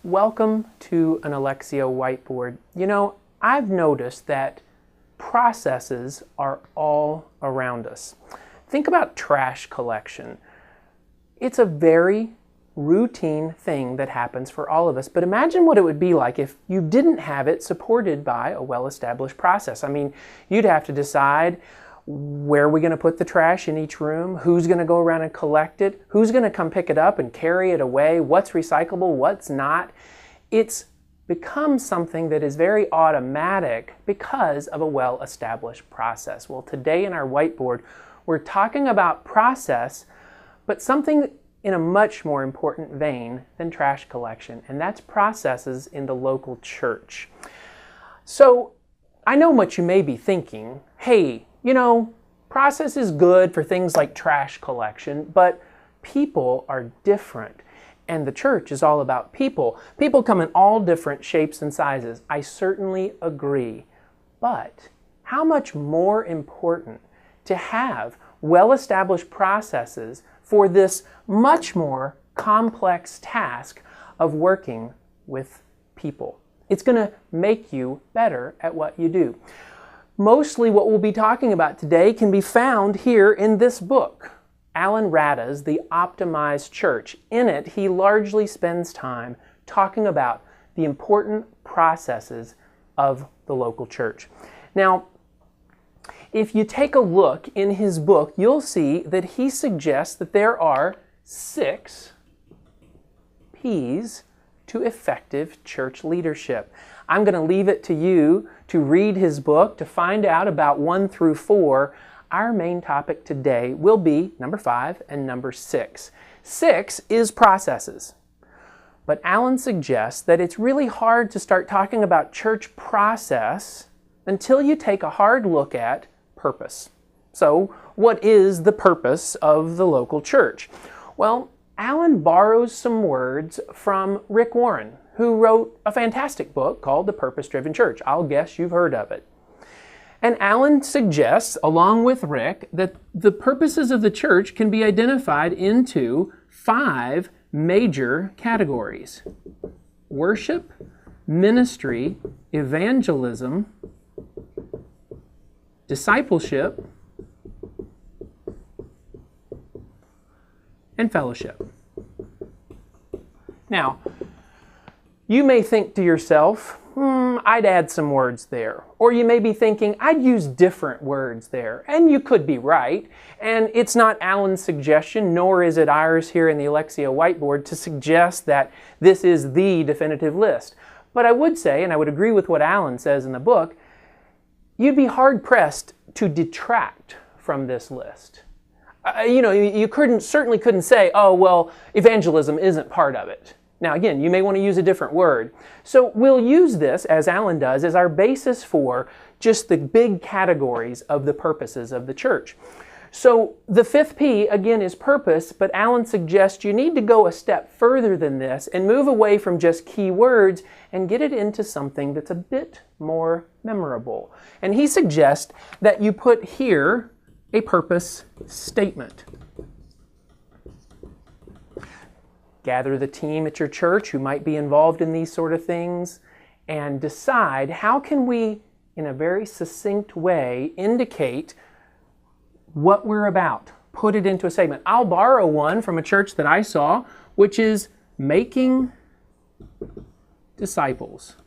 Welcome to an Elexio whiteboard. You know, I've noticed that processes are all around us. Think about trash collection. It's a very routine thing that happens for all of us, but imagine what it would be like if you didn't have it supported by a well-established process. I mean, you'd have to decide where are we going to put the trash in each room, who's going to go around and collect it, who's going to come pick it up and carry it away, what's recyclable, what's not. It's become something that is very automatic because of a well-established process. Well, today in our whiteboard, we're talking about process, but something in a much more important vein than trash collection, and that's processes in the local church. So I know what you may be thinking. Hey, you know, process is good for things like trash collection, but people are different. And the church is all about people. People come in all different shapes and sizes. I certainly agree. But how much more important to have well-established processes for this much more complex task of working with people. It's going to make you better at what you do. Mostly what we'll be talking about today can be found here in this book, Alan Rada's The Optimized Church. In it, he largely spends time talking about the important processes of the local church. Now, if you take a look in his book, you'll see that he suggests that there are 6 P's to effective church leadership. I'm going to leave it to you to read his book to find out about 1 through 4. Our main topic today will be number 5 and number 6. 6 is processes. But Alan suggests that it's really hard to start talking about church process until you take a hard look at purpose. So, what is the purpose of the local church? Well, Alan borrows some words from Rick Warren, who wrote a fantastic book called The Purpose-Driven Church. I'll guess you've heard of it. And Alan suggests, along with Rick, that the purposes of the church can be identified into 5 major categories: worship, ministry, evangelism, discipleship, and fellowship. Now, you may think to yourself, I'd add some words there. Or you may be thinking, I'd use different words there. And you could be right. And it's not Alan's suggestion, nor is it ours here in the Elexio whiteboard to suggest that this is the definitive list. But I would say, and I would agree with what Alan says in the book, you'd be hard-pressed to detract from this list. You certainly couldn't say, oh, well, evangelism isn't part of it. Now, again, you may want to use a different word. So we'll use this, as Alan does, as our basis for just the big categories of the purposes of the church. So the 5th P, again, is purpose, but Alan suggests you need to go a step further than this and move away from just key words and get it into something that's a bit more memorable. And he suggests that you put here a purpose statement. Gather the team at your church who might be involved in these sort of things and decide how can we, in a very succinct way, indicate what we're about. Put it into a statement. I'll borrow one from a church that I saw, which is making disciples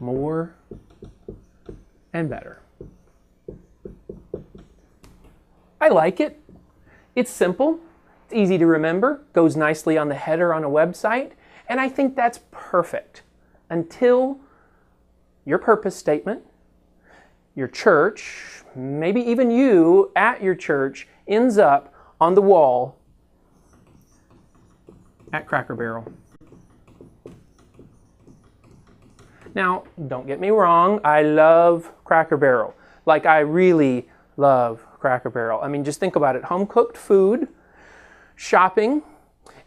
more and better. I like it. It's simple, it's easy to remember, goes nicely on the header on a website, and I think that's perfect until your purpose statement, your church, maybe even you at your church, ends up on the wall at Cracker Barrel. Now, don't get me wrong, I love Cracker Barrel. Like, I really love Cracker Barrel. I mean, just think about it. Home-cooked food, shopping,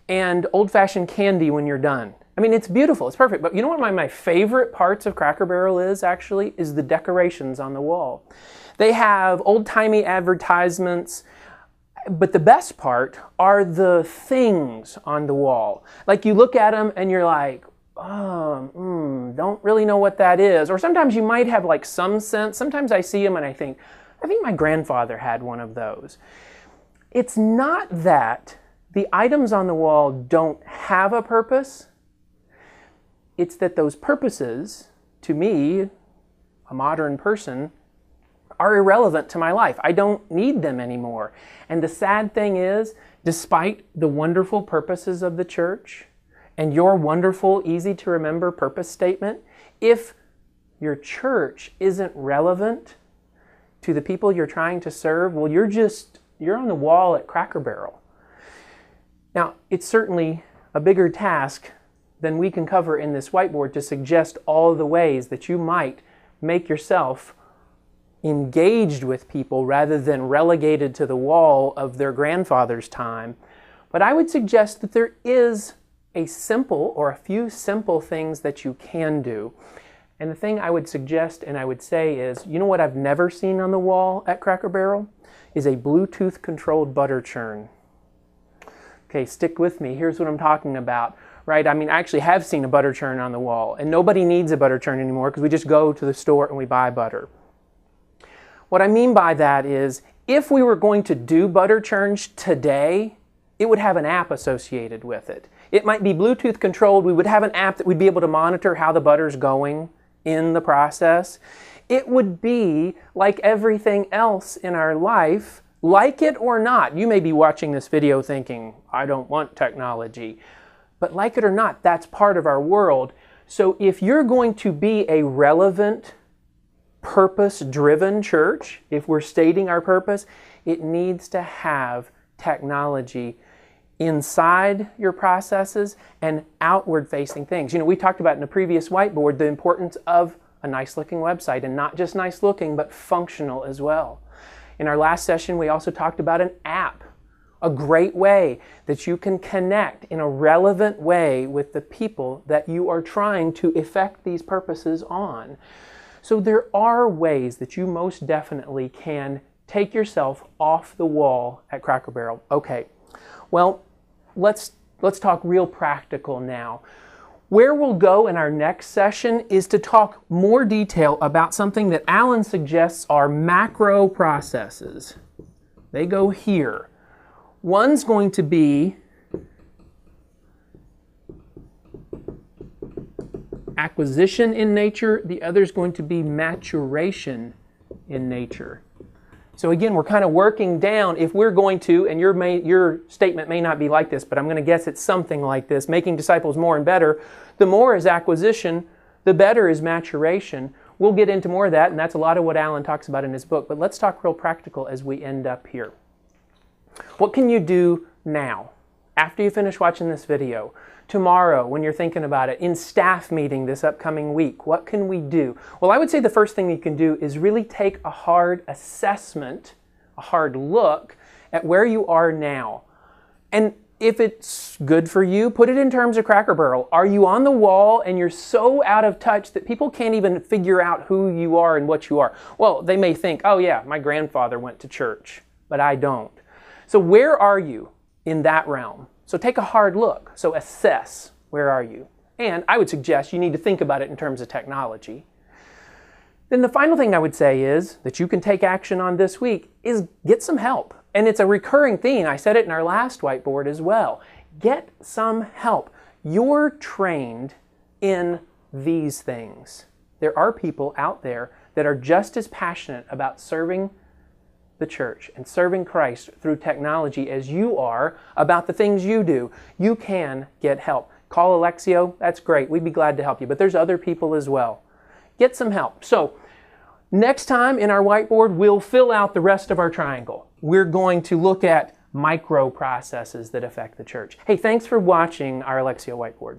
and old-fashioned candy when you're done. I mean, it's beautiful. It's perfect. But you know what my favorite parts of Cracker Barrel is, actually? Is the decorations on the wall. They have old-timey advertisements But the best part are the things on the wall. Like you look at them and you're like, don't really know what that is. Or sometimes you might have like some sense. Sometimes I see them and I think my grandfather had one of those. It's not that the items on the wall don't have a purpose. It's that those purposes, to me, a modern person, are irrelevant to my life. I don't need them anymore. And the sad thing is, despite the wonderful purposes of the church and your wonderful, easy to remember purpose statement, if your church isn't relevant to the people you're trying to serve, well, you're on the wall at Cracker Barrel. Now, it's certainly a bigger task than we can cover in this whiteboard to suggest all the ways that you might make yourself engaged with people rather than relegated to the wall of their grandfather's time. But I would suggest that there is a simple or a few simple things that you can do. And the thing I would suggest and I would say is, you know what I've never seen on the wall at Cracker Barrel? Is a Bluetooth controlled butter churn. Okay, stick with me. Here's what I'm talking about. Right? I actually have seen a butter churn on the wall, and nobody needs a butter churn anymore because we just go to the store and we buy butter. What I mean by that is, if we were going to do butter churns today, it would have an app associated with it. It might be Bluetooth controlled. We would have an app that we'd be able to monitor how the butter's going in the process. It would be like everything else in our life, like it or not. You may be watching this video thinking, I don't want technology. But like it or not, that's part of our world. So if you're going to be a relevant, purpose-driven church, if we're stating our purpose, it needs to have technology inside your processes and outward-facing things. We talked about in a previous whiteboard the importance of a nice-looking website, and not just nice-looking, but functional as well. In our last session, we also talked about an app. A great way that you can connect in a relevant way with the people that you are trying to effect these purposes on. So there are ways that you most definitely can take yourself off the wall at Cracker Barrel. Okay, well, let's talk real practical now. Where we'll go in our next session is to talk more detail about something that Alan suggests are macro processes. They go here. One's going to be acquisition in nature. The other's going to be maturation in nature. So again, we're kind of working down. If we're going to, and your statement may not be like this, but I'm going to guess it's something like this, making disciples more and better. The more is acquisition, the better is maturation. We'll get into more of that, and that's a lot of what Alan talks about in his book. But let's talk real practical as we end up here. What can you do now, after you finish watching this video? Tomorrow, when you're thinking about it, in staff meeting this upcoming week, what can we do? Well, I would say the first thing you can do is really take a hard assessment, a hard look at where you are now. And if it's good for you, put it in terms of Cracker Barrel. Are you on the wall and you're so out of touch that people can't even figure out who you are and what you are? Well, they may think, oh yeah, my grandfather went to church, but I don't. So where are you in that realm? So take a hard look. So assess, where are you? And I would suggest you need to think about it in terms of technology. Then the final thing I would say is that you can take action on this week is get some help. And it's a recurring theme. I said it in our last whiteboard as well. Get some help. You're trained in these things. There are people out there that are just as passionate about serving the church and serving Christ through technology as you are about the things you do. You can get help. Call Elexio, that's great. We'd be glad to help you. But there's other people as well. Get some help. So next time in our whiteboard, we'll fill out the rest of our triangle. We're going to look at micro processes that affect the church. Hey, thanks for watching our Elexio whiteboard.